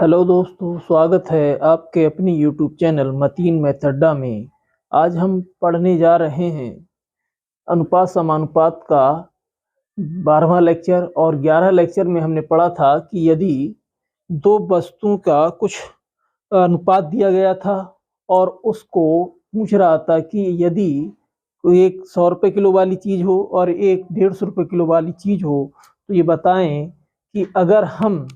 Hello दोस्तों, स्वागत है आपके अपनी यूट्यूब चैनल मतीन मेथड्डा में। आज हम पढ़ने जा रहे हैं अनुपात समानुपात का 12वां लेक्चर। और 11 लेक्चर में हमने पढ़ा था कि यदि दो वस्तुओं का कुछ अनुपात दिया गया था और उसको पूछ रहा था कि यदि कोई एक 100 रुपये किलो वाली चीज़ हो और एक 150 रुपये किलो वाली चीज़ हो, तो ये बताएं कि अगर हम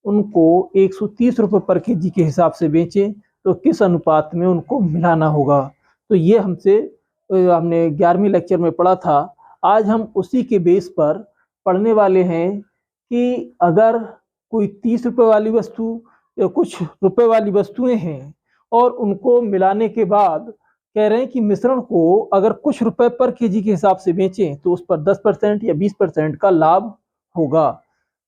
उनको 130 रुपये पर केजी के हिसाब से बेचें तो किस अनुपात में उनको मिलाना होगा। तो ये हमने 11वीं लेक्चर में पढ़ा था। आज हम उसी के बेस पर पढ़ने वाले हैं कि अगर कोई 30 रुपये वाली वस्तु या कुछ रुपए वाली वस्तुएं हैं और उनको मिलाने के बाद कह रहे हैं कि मिश्रण को अगर कुछ रुपए पर केजी के हिसाब से बेचें तो उस पर 10% या 20% का लाभ होगा।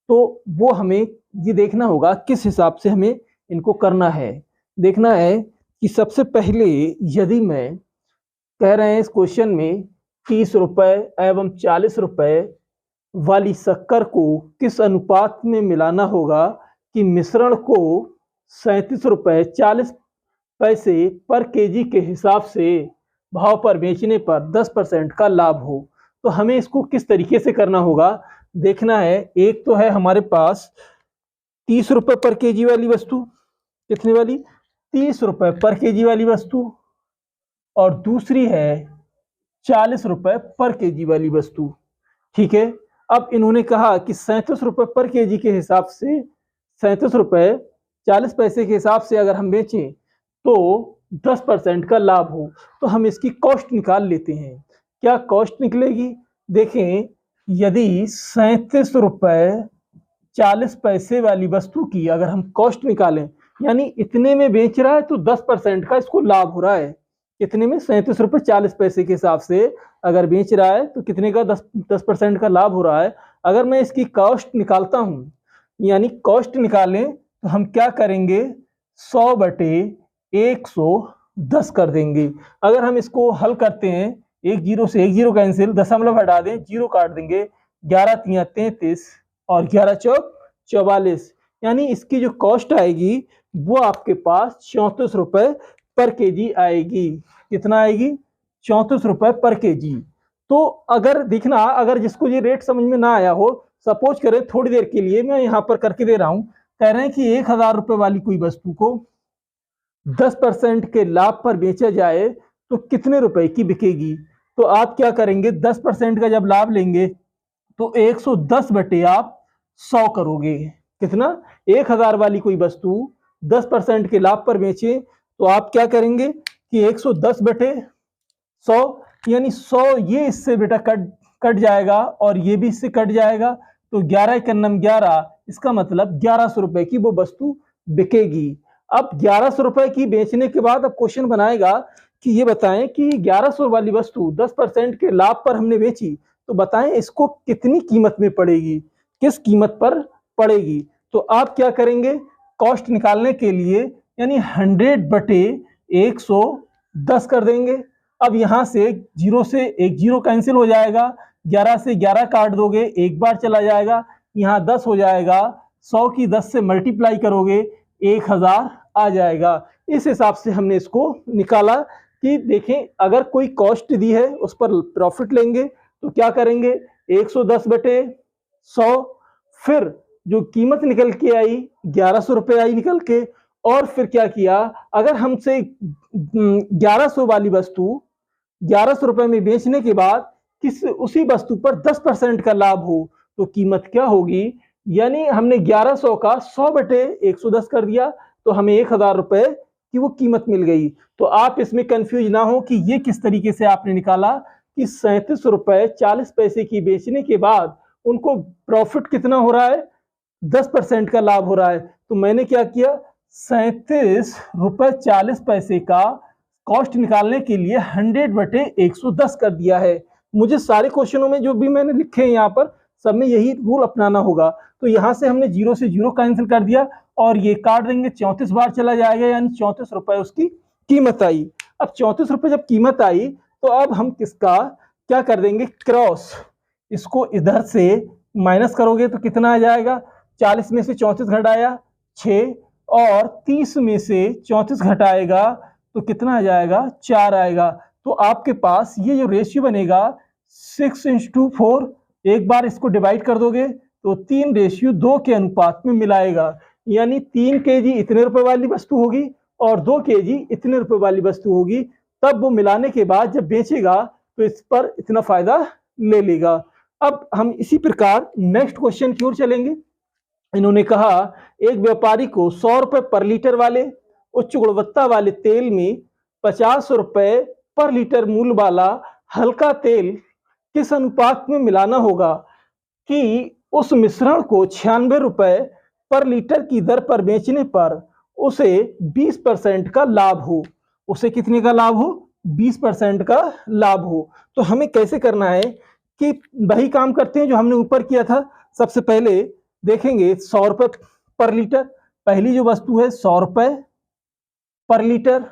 तो वो हमें ये देखना होगा किस हिसाब से हमें इनको करना है। देखना है कि सबसे पहले यदि मैं कह रहे हैं इस क्वेश्चन में 30 रुपए एवं 40 रुपए वाली शक्कर को किस अनुपात में मिलाना होगा कि मिश्रण को 37 रुपए 40 पैसे पर केजी के हिसाब से भाव पर बेचने पर 10% का लाभ हो। तो हमें इसको किस तरीके से करना होगा देखना है। एक तो है हमारे पास 30 रुपए पर केजी वाली वस्तु, कितने वाली 30 रुपए पर केजी वाली वस्तु, और दूसरी है 40 रुपए पर केजी वाली वस्तु। ठीक है, अब इन्होंने कहा कि 37 रुपए पर केजी के हिसाब से 37 रुपए 40 पैसे के हिसाब से अगर हम बेचें तो 10% का लाभ हो। तो हम इसकी कॉस्ट निकाल लेते हैं। क्या कॉस्ट निकलेगी? देखें, यदि 37 रुपए 40 पैसे वाली वस्तु की अगर हम कॉस्ट निकालें, यानी इतने में बेच रहा है तो 10% का इसको लाभ हो रहा है। कितने में? 37 रुपए 40 पैसे के हिसाब से अगर बेच रहा है तो कितने का 10% का लाभ हो रहा है। अगर मैं इसकी कॉस्ट निकालता हूं, यानी कॉस्ट निकालें तो हम क्या करेंगे, 100 बटे 110 कर देंगे। अगर हम इसको हल करते हैं, एक जीरो से एक जीरो कैंसिल, दशमलव हटा दें, जीरो काट देंगे, 11 तिया 33 और 11 चौक 44, यानी इसकी जो कॉस्ट आएगी वो आपके पास 34 रुपए पर केजी आएगी। कितना आएगी? 34 रुपए पर केजी। तो अगर देखना, अगर जिसको ये रेट समझ में ना आया हो, सपोज करें थोड़ी देर के लिए मैं यहाँ पर करके दे रहा हूं। कह रहे हैं कि 1000 रुपए वाली कोई वस्तु को 10% के लाभ पर बेचा जाए तो कितने रुपए की बिकेगी। तो आप क्या करेंगे, 10% का जब लाभ लेंगे तो 110 बटे आप 100 करोगे। कितना? 1000 वाली कोई वस्तु 10% के लाभ पर बेचे तो आप क्या करेंगे कि 110 बटे 100, यानी 100 ये इससे बेटा कट जाएगा और ये भी इससे कट जाएगा, तो 11 एकन्नम 11, इसका मतलब 1100 रुपए की वो वस्तु बिकेगी। अब 1100 रुपए की बेचने के बाद अब क्वेश्चन बनाएगा कि ये बताएं कि 1100 वाली वस्तु 10% के लाभ पर हमने बेची, तो बताएं इसको कितनी कीमत में पड़ेगी, किस कीमत पर पड़ेगी। तो आप क्या करेंगे, कॉस्ट निकालने के लिए यानी 100 बटे 110 कर देंगे। अब यहां से जीरो से एक जीरो कैंसिल हो जाएगा, 11 से 11 काट दोगे, एक बार चला जाएगा, यहाँ 10 हो जाएगा, 100 की 10 से मल्टीप्लाई करोगे 1000 आ जाएगा। इस हिसाब से हमने इसको निकाला कि देखें अगर कोई कॉस्ट दी है उस पर प्रॉफिट लेंगे तो क्या करेंगे, 110 बटे 100, फिर जो कीमत निकल के आई 1100 रुपए आई निकल के, और फिर क्या किया, अगर हमसे 1100 वाली वस्तु 1100 रुपए में बेचने के बाद किस उसी वस्तु पर 10% का लाभ हो तो कीमत क्या होगी, यानी हमने 1100 का 100 बटे 110 कर दिया तो हमें 1000 रुपए की वो कीमत मिल गई। तो आप इसमें कंफ्यूज ना हो कि ये किस तरीके से आपने निकाला कि 37 रुपए 40 पैसे की बेचने के बाद उनको प्रॉफिट कितना हो रहा है, 10% का लाभ हो रहा है। तो मैंने क्या किया, 37 रुपए 40 पैसे का कॉस्ट निकालने के लिए 100 बटे 110 कर दिया है। मुझे सारे क्वेश्चनों में जो भी मैंने लिखे हैं यहाँ पर सब में यही रूल अपनाना होगा। तो यहाँ से हमने जीरो से जीरो कैंसिल कर दिया और ये काट देंगे, 34 बार चला जाएगा, यानी 34 रुपए उसकी कीमत आई। अब 34 रुपए जब कीमत आई तो अब हम किसका क्या कर देंगे, क्रॉस, इसको इधर से माइनस करोगे तो कितना आ जाएगा, 40 में से 34 घटाया 6, और 30 में से 34 घटाएगा तो कितना आ जाएगा, 4 आएगा। तो आपके पास ये जो रेशियो बनेगा 6:4, एक बार इसको डिवाइड कर दोगे तो 3:2 के अनुपात में मिलाएगा। यानी 3 kg इतने रुपए वाली वस्तु होगी और 2 kg इतने रुपए वाली वस्तु होगी। तब वो मिलाने के बाद जब बेचेगा तो इस पर इतना फायदा ले लेगा। अब हम इसी प्रकार नेक्स्ट क्वेश्चन की ओर चलेंगे। इन्होंने कहा एक व्यापारी को 100 रुपए पर लीटर वाले उच्च गुणवत्ता वाले तेल में 50 रुपए पर लीटर मूल्य वाला हल्का तेल किस अनुपात में मिलाना होगा कि उस मिश्रण को 96 रुपए पर लीटर की दर पर बेचने पर उसे 20% का लाभ हो। उसे कितने का लाभ हो, 20% का लाभ हो। तो हमें कैसे करना है कि वही काम करते हैं जो हमने ऊपर किया था। सबसे पहले देखेंगे 100 रुपए पर लीटर, पहली जो वस्तु है 100 रुपए पर लीटर,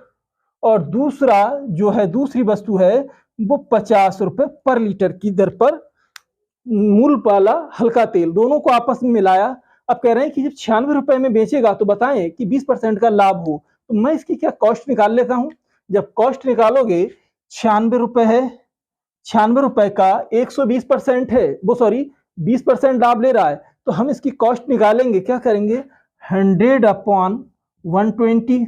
और दूसरा जो है दूसरी वस्तु है वो 50 रुपए पर लीटर की दर पर मूल्य वाला हल्का तेल, दोनों को आपस में मिलाया। अब कह रहे हैं कि जब 96 रुपए में बेचेगा तो बताएं कि 20% का लाभ हो। तो मैं इसकी क्या कॉस्ट निकाल लेता हूं। जब कॉस्ट निकालोगे 96 रुपए है, 96 रुपए का 120% है, वो सॉरी 20% लाभ ले रहा है, तो हम इसकी कॉस्ट निकालेंगे। क्या करेंगे, 100/120,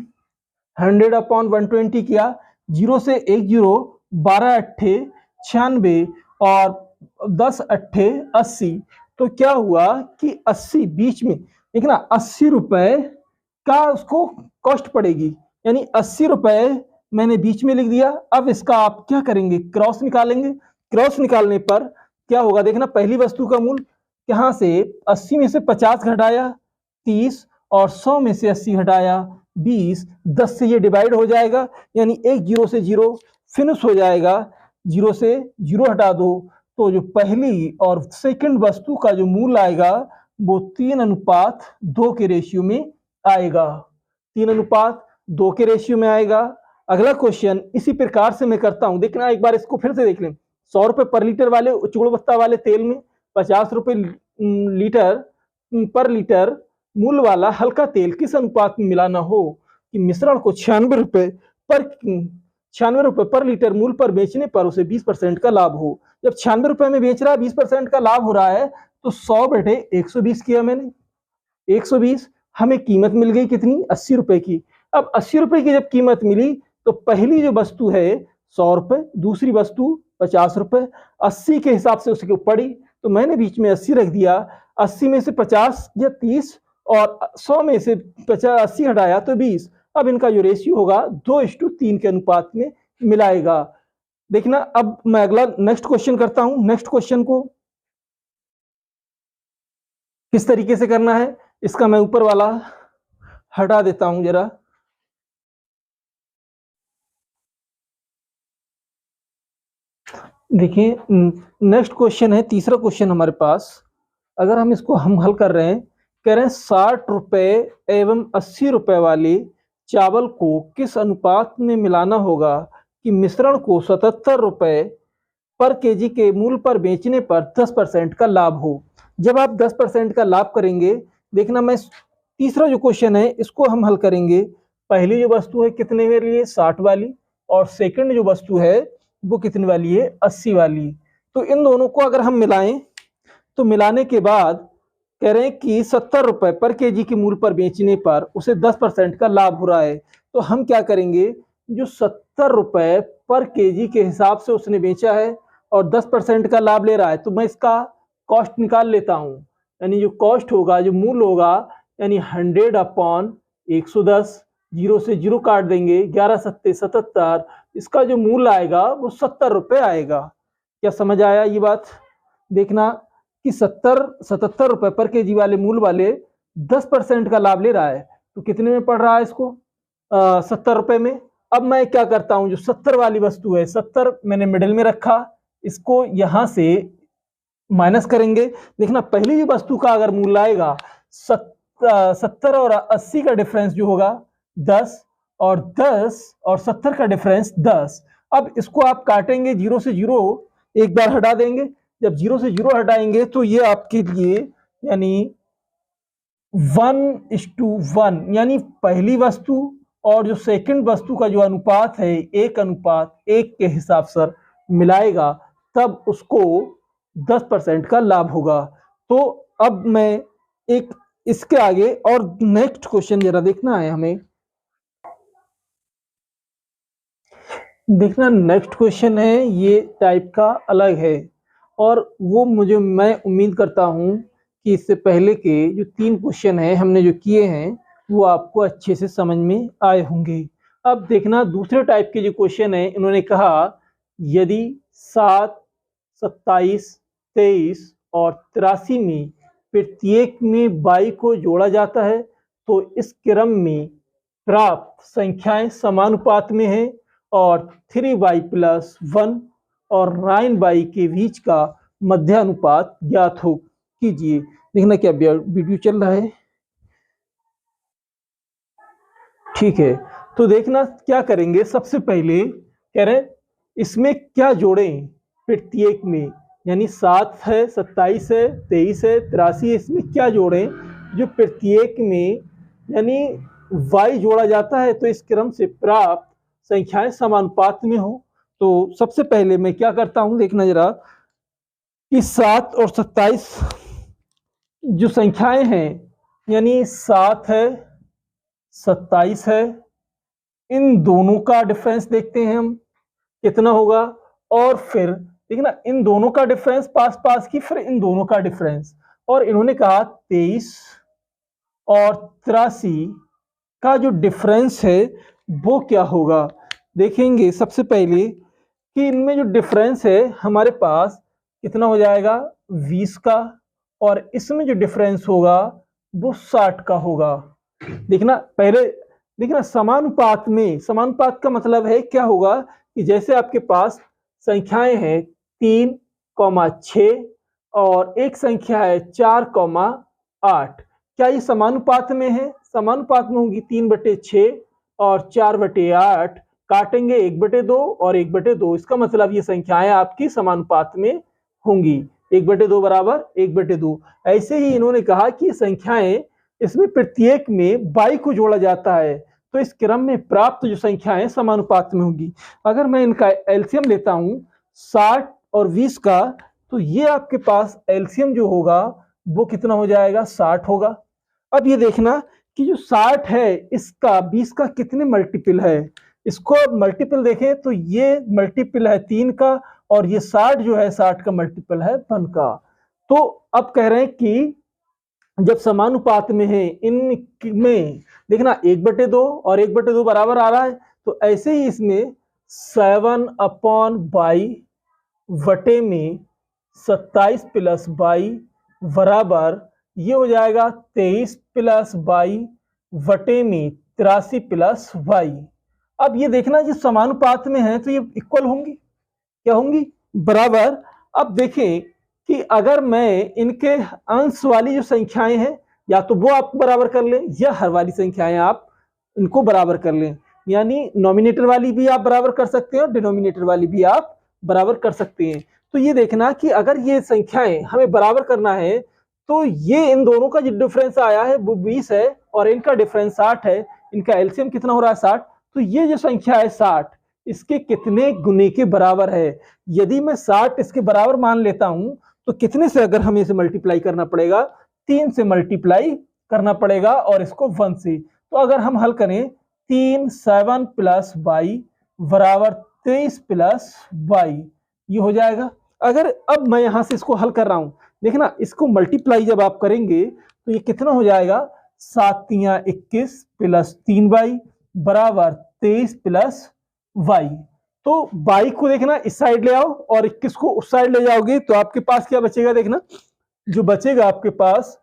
100/120 किया, 0 से 1 0, 12 अट्ठे 96 और 10 अट्ठे 80। तो क्या हुआ कि 80 बीच में, देखना 80 रुपए का उसको कॉस्ट पड़ेगी, यानी 80 रुपए मैंने बीच में लिख दिया। अब इसका आप क्या करेंगे, क्रॉस निकालेंगे। क्रॉस निकालने पर क्या होगा, देखना पहली वस्तु का मूल्य यहाँ से 80 में से 50 घटाया 30 और 100 में से 80 घटाया 20, 10 से ये डिवाइड हो जाएगा, यानी एक 0 से 0 फिनिश हो जाएगा। 0 से 0 हटा दो तो जो पहली और सेकंड वस्तु का जो मूल्य आएगा वो 3:2 के रेशियो में आएगा, 3:2 के रेशियो में आएगा। अगला क्वेश्चन इसी प्रकार से मैं करता हूं, देखना एक बार इसको फिर से देख लें। 100 रुपए पर लीटर वाले उच्च गुणवत्ता वाले तेल में 50 रुपए लीटर पर लीटर मूल्य वाला हल्का तेल किस अनुपात में मिलाना हो कि मिश्रण को 96 रुपए पर लीटर मूल्य पर बेचने पर उसे 20% का लाभ हो। जब 96 रुपए में बेच रहा है, 20% का लाभ हो रहा है, तो 100/120 किया मैंने, 120। हमें कीमत मिल गई कितनी, 80 रुपए की। अब 80 रुपए की जब कीमत मिली तो पहली जो वस्तु है 100 रुपए, दूसरी वस्तु 50 रुपए, 80 के हिसाब से उसके पड़ी, तो मैंने बीच में 80 रख दिया। 80 में से 50 या 30 और 100 में से 80 हटाया तो 20। अब इनका जो रेशियो होगा 2:3 के अनुपात में मिलाएगा। देखना अब मैं अगला नेक्स्ट क्वेश्चन करता हूं। नेक्स्ट क्वेश्चन को किस तरीके से करना है, इसका मैं ऊपर वाला हटा देता हूं जरा। देखिए नेक्स्ट क्वेश्चन है, तीसरा क्वेश्चन हमारे पास। अगर हम इसको हल कर रहे हैं, कह रहे हैं 60 रुपए एवं 80 रुपए वाले चावल को किस अनुपात में मिलाना होगा कि मिश्रण को 77 रुपए पर केजी के मूल्य पर बेचने पर 10% का लाभ हो। जब आप 10% का लाभ करेंगे, देखना मैं तीसरा जो क्वेश्चन है इसको हम हल करेंगे। पहली जो वस्तु है कितने के लिए, 60 वाली, और सेकंड जो वस्तु है वो कितने वाली है, 80 वाली। तो इन दोनों को अगर हम मिलाएं तो मिलाने के बाद कह रहे हैं कि 70 रुपए पर केजी के मूल्य पर बेचने पर उसे 10% का लाभ हो रहा है। तो हम क्या करेंगे, जो 70 रुपए पर केजी के हिसाब से उसने बेचा है और 10% का लाभ ले रहा है, तो मैं इसका कॉस्ट निकाल लेता हूं। यानी जो कॉस्ट होगा, जो मूल्य होगा, यानी 100/110, 0 से 0 काट देंगे, 11 सत्ते 77, इसका जो मूल्य आएगा वो 70 रुपए आएगा। क्या समझ आया ये बात। देखना कि 77 रुपए पर केजी वाले मूल्य वाले 10% का लाभ ले रहा है, तो कितने में पड़ रहा है इसको, 70 रुपए में। अब मैं क्या करता हूं, जो 70 वाली वस्तु है, 70 मैंने मिडिल में रखा, इसको यहां से माइनस करेंगे। देखना पहली जो वस्तु का अगर मूल्य आएगा 70 और 80 का डिफरेंस जो होगा 10, और 10 और 70 का डिफरेंस 10। अब इसको आप काटेंगे, 0 से 0 एक बार हटा देंगे। जब 0 से 0 हटाएंगे तो ये आपके लिए यानी 1:1, यानी पहली वस्तु और जो सेकंड वस्तु का जो अनुपात है 1:1 के हिसाब से मिलाएगा, तब उसको 10% का लाभ होगा। तो अब मैं एक इसके आगे और नेक्स्ट क्वेश्चन जरा देखना है हमें। देखना नेक्स्ट क्वेश्चन है, ये टाइप का अलग है और वो मैं उम्मीद करता हूँ कि इससे पहले के जो 3 क्वेश्चन हैं हमने जो किए हैं वो आपको अच्छे से समझ में आए होंगे। अब देखना दूसरे टाइप के जो क्वेश्चन है, इन्होंने कहा यदि 7, 27, 23 और 83 में प्रत्येक में 22 को जोड़ा जाता है तो इस क्रम में प्राप्त संख्याएं समानुपात में हैं और 3y + 1 और 9y के बीच का मध्यानुपात ज्ञात हो कीजिए। देखना क्या वीडियो चल रहा है, ठीक है। तो देखना क्या करेंगे, सबसे पहले कह रहे इसमें क्या जोड़ें प्रत्येक में, यानी 7 है, 27 है, 23 है, 83 है, इसमें क्या जोड़ें जो प्रत्येक में यानी y जोड़ा जाता है तो इस क्रम से प्राप्त संख्याएं समानुपात में हो। तो सबसे पहले मैं क्या करता हूं, देखना जरा कि 7 और 27 जो संख्याएं हैं, यानी 7 है, 27 है, इन दोनों का डिफरेंस देखते हैं हम कितना होगा, और फिर देखना इन दोनों का डिफरेंस पास पास की, फिर इन दोनों का डिफरेंस, और इन्होंने कहा 23 और 83 का जो डिफरेंस है वो क्या होगा। देखेंगे सबसे पहले कि इनमें जो डिफरेंस है हमारे पास कितना हो जाएगा 20 का, और इसमें जो डिफरेंस होगा वो 60 का होगा। देखना पहले देखना समानुपात में, समानुपात का मतलब है क्या होगा कि जैसे आपके पास संख्याएं हैं 3,6 और एक संख्या है 4,8, क्या ये समानुपात में है? समानुपात में होंगी। 3/6 और 4/8 काटेंगे 1/2 और 1/2, इसका मतलब ये संख्याएं आपकी समानुपात में होंगी। 1/2 बराबर 1/2। ऐसे ही इन्होंने कहा कि संख्याएं इसमें प्रत्येक में 22 को जोड़ा जाता है तो इस क्रम में प्राप्त जो संख्याएं समानुपात में होगी। अगर मैं इनका एलसीएम लेता हूं 60 और 20 का, तो ये आपके पास एलसीएम जो होगा वो कितना हो जाएगा 60 होगा। अब ये देखना कि जो 60 है इसका 20 का कितने मल्टीपल है, इसको मल्टीपल देखें तो ये मल्टीपल है 3 का, और ये 60 जो है 60 का मल्टीपल है 1 का। तो अब कह रहे हैं कि जब समानुपात में है इनमें देखना 1/2 और 1/2 बराबर आ रहा है, तो ऐसे ही इसमें 7/22 वटे में 27 + 22 बराबर ये हो जाएगा 23 + 22 वटे में 83 + 22। अब ये देखना जो समानुपात में है तो ये इक्वल होंगी, क्या होंगी, बराबर। अब देखें कि अगर मैं इनके अंश वाली जो संख्याएं हैं या तो वो आप बराबर कर लें या हर वाली संख्याएं आप इनको बराबर कर लें, यानी नॉमिनेटर वाली भी आप बराबर कर सकते हैं और डिनोमिनेटर वाली भी आप बराबर कर सकते हैं। तो ये देखना कि अगर ये संख्याएं हमें बराबर करना है तो ये इन दोनों का जो डिफरेंस आया है वो 20 है और इनका डिफरेंस 60 है, इनका एलसीएम कितना हो रहा है 60, तो ये जो संख्या है 60 इसके कितने गुने के बराबर है। यदि मैं 60 इसके बराबर मान लेता हूं तो कितने से अगर हमें इसे मल्टीप्लाई करना पड़ेगा, 3 से मल्टीप्लाई करना पड़ेगा और इसको 1 से। तो अगर हम हल करें 3 7 + 22 बराबर 23 + 22 ये हो जाएगा। अगर अब मैं यहां से इसको हल कर रहा हूं, देखना इसको मल्टीप्लाई जब आप करेंगे तो ये कितना हो जाएगा 7 × 21 + 3y बराबर 23 + 22। तो 22 को देखना इस साइड ले आओ और 21 को उस साइड ले जाओगे तो आपके पास क्या बचेगा, देखना जो बचेगा आपके पास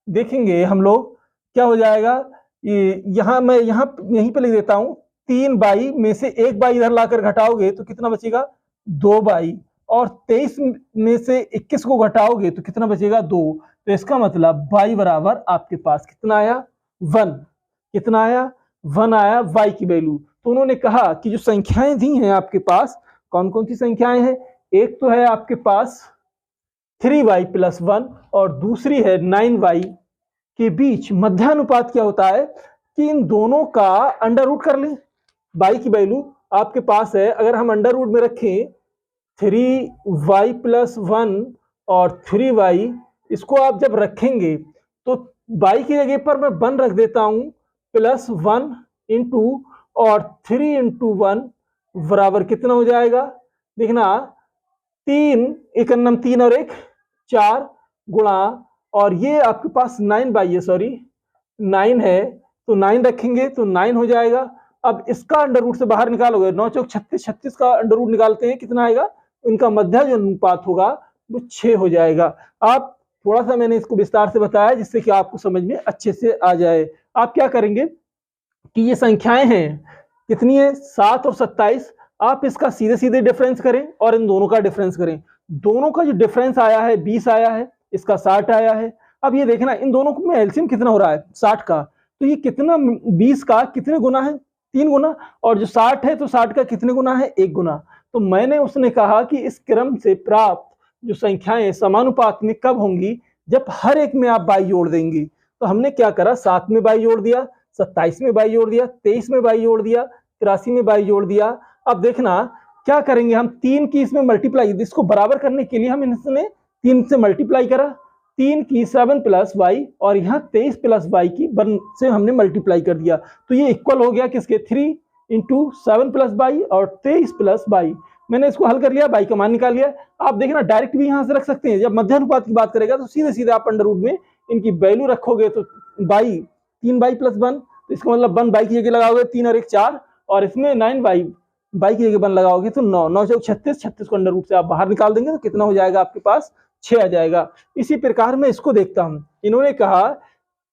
देखेंगे हम लोग क्या हो जाएगा। ये यहाँ मैं यहीं पे लिख देता हूं 3y में से 1y इधर लाकर घटाओगे तो कितना बचेगा 2y, और 23 में से 21 को घटाओगे तो कितना बचेगा 2। तो इसका मतलब y बराबर आपके पास कितना आया 1, कितना आया 1 आया y की वैल्यू। तो उन्होंने कहा कि जो संख्याएं दी हैं आपके पास कौन कौन सी संख्याएं हैं, एक तो है आपके पास 3y + 1 और दूसरी है 9y के बीच मध्यानुपात क्या होता है कि इन दोनों का अंडर रूट कर लें। y की वैल्यू आपके पास है, अगर हम अंडर रूट में रखें 3y + 1 और 3y, इसको आप जब रखेंगे तो y की जगह पर मैं 1 रख देता हूं, +1 इंटू और 3 इंटू 1 बराबर कितना हो जाएगा, देखना 3 एक अन्नम 3 और 1 4 गुणा, और ये आपके पास 9y है, सॉरी 9 है, तो 9 रखेंगे तो 9 हो जाएगा। अब इसका अंडर रूट से बाहर निकालोगे, 9 चौक 36, 36 का अंडर रूट निकालते हैं, कितना आएगा, इनका मध्य जो अनुपात होगा वो 6 हो जाएगा। आप थोड़ा सा मैंने इसको विस्तार से बताया जिससे कि आपको समझ में अच्छे से आ जाए। आप क्या करेंगे कि ये संख्याएं हैं कितनी है, 7 और 27, आप इसका सीधे सीधे डिफरेंस करें और इन दोनों का डिफरेंस करें। दोनों का जो डिफरेंस आया है 20 आया है, इसका 60 आया है। अब ये देखना इन दोनों में एलसीएम कितना हो रहा है, 60 का, तो ये कितना 20 का कितने गुना है, 3 गुना, और जो 60 है तो 60 का कितने गुना है, 1 गुना। तो मैंने उसने कहा कि इस क्रम से प्राप्त जो संख्याएं समानुपात में कब होंगी, जब हर एक में आप बाई जोड़ देंगे। तो हमने क्या करा, 7 में बाई जोड़ दिया, 27 में बाई जोड़ दिया, 23 में बाई जोड़ दिया, 83 में बाई जोड़ दिया। अब देखना क्या करेंगे हम, 3 की इसमें मल्टीप्लाई, इसको बराबर करने के लिए हम इसमें 3 से मल्टीप्लाई करा, 3 की 7 + y और यहाँ 23 + y की 1 से हमने मल्टीप्लाई कर दिया, तो ये इक्वल हो गया किसके, 3 इंटू 7 + y और 23 + y। मैंने इसको हल कर लिया, y का मान निकाल लिया। आप देखना डायरेक्ट भी यहाँ से रख सकते हैं, जब मध्यानुपात की बात करेगा तो सीधे सीधे आप अंडर रूट में इनकी वैल्यू रखोगे, तो y 3y + 1, तो इसका मतलब 1 y की जगह लगाओगे, 3 और 1 4, और इसमें 9y y की जगह 1 लगाओगे तो 9, 9 चौक 36, 36 को अंडर रूट से आप बाहर निकाल देंगे तो कितना हो जाएगा आपके पास, 6 आ जाएगा। इसी प्रकार मैं इसको देखता हूं, इन्होंने कहा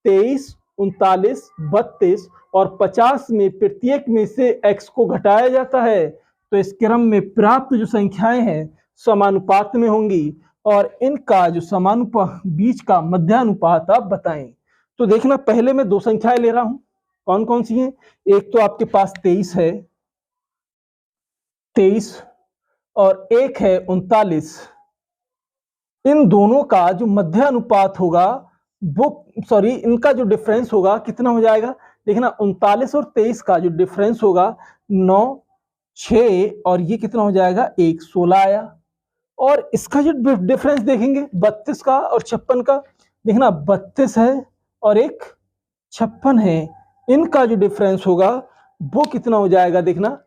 23, 39, 32 और 50 में प्रत्येक में से x को घटाया जाता है, तो इस क्रम में प्राप्त जो संख्याएं हैं समानुपात में होंगी, और इनका जो समानुपात बीच का मध्यानुपात आप बताएं। तो देखना पहले मैं 2 संख्याएं ले रहा हूं, कौन कौन सी हैं, एक तो आपके पास 23 है, 23 और एक है 39। इन दोनों का जो मध्यानुपात होगा वो, सॉरी इनका जो डिफरेंस होगा कितना हो जाएगा, देखना 39 और 23 का जो डिफरेंस होगा 9, 6 और ये कितना हो जाएगा 1, 16 आया। और इसका जो डिफरेंस देखेंगे 32 का और 56 का, देखना 32 है और एक 56 है, इनका जो डिफरेंस होगा वो कितना हो जाएगा, देखना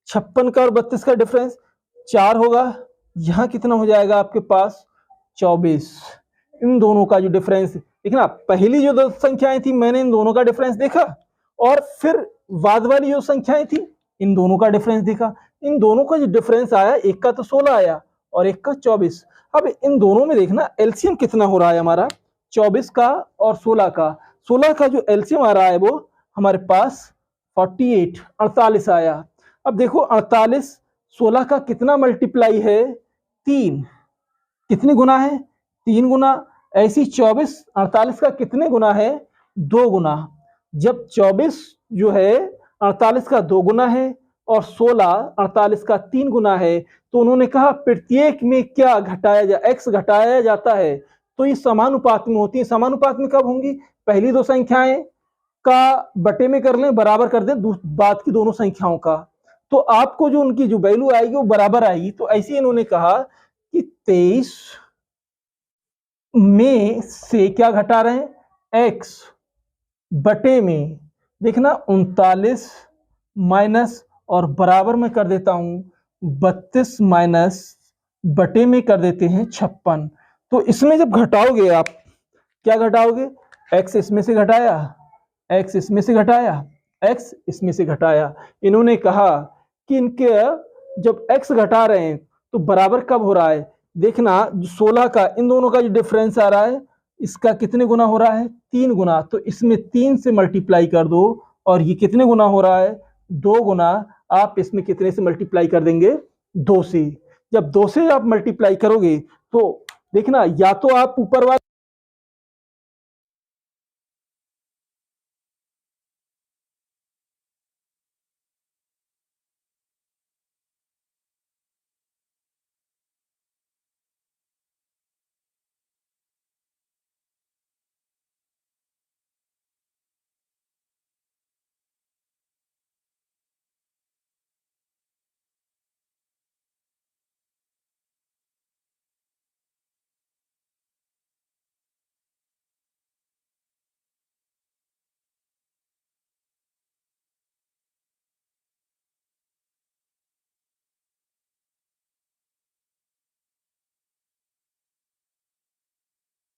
56 का और 32 का डिफरेंस 4 होगा, यहाँ कितना हो जाएगा आपके पास 24। इन दोनों का जो डिफरेंस, देखना पहली जो 2 संख्याएं थी मैंने इन दोनों का डिफरेंस देखा, और फिर बाद वाली जो संख्याएं थी इन दोनों का डिफरेंस देखा। इन दोनों का जो डिफरेंस आया, एक का तो 16 आया और एक का 24। अब इन दोनों में देखना एलसीएम कितना हो रहा है हमारा, 24 का और 16 का। 16 का जो एलसीएम आ रहा है वो हमारे पास 48, 48 आया। अब देखो 48 16 का कितना मल्टीप्लाई है, 3, कितने गुना है, 3 गुना। ऐसी 24 48 का कितने गुना है, 2 गुना। जब 24 जो है 48 का 2 गुना है और 16 48 का 3 गुना है, तो उन्होंने कहा प्रत्येक में क्या घटाया जा, x घटाया जाता है, तो ये समानुपात में होती है। समानुपात में कब होंगी, पहली 2 संख्याएं का बटे में कर लें, बराबर कर दें बाद की दोनों संख्याओं का, तो आपको जो उनकी जो वैल्यू आएगी वो बराबर आएगी। तो ऐसे इन्होंने कहा कि 23 में से क्या घटा रहे हैं, x बटे में, देखना 39 माइनस और बराबर में कर देता हूं 32 माइनस बटे में कर देते हैं 56। तो इसमें जब घटाओगे आप क्या घटाओगे, x इसमें से घटाया, x इसमें से घटाया, x इसमें से घटाया। इन्होंने कहा कि इनके जब x घटा रहे हैं तो बराबर कब हो रहा है, देखना 16 का इन दोनों का जो डिफरेंस आ रहा है इसका कितने गुना हो रहा है, 3 गुना। तो इसमें 3 से मल्टीप्लाई कर दो और ये कितने गुना हो रहा है, 2 गुना। आप इसमें कितने से मल्टीप्लाई कर देंगे, 2 से। जब 2 से आप मल्टीप्लाई करोगे तो देखना या तो आप ऊपर वाले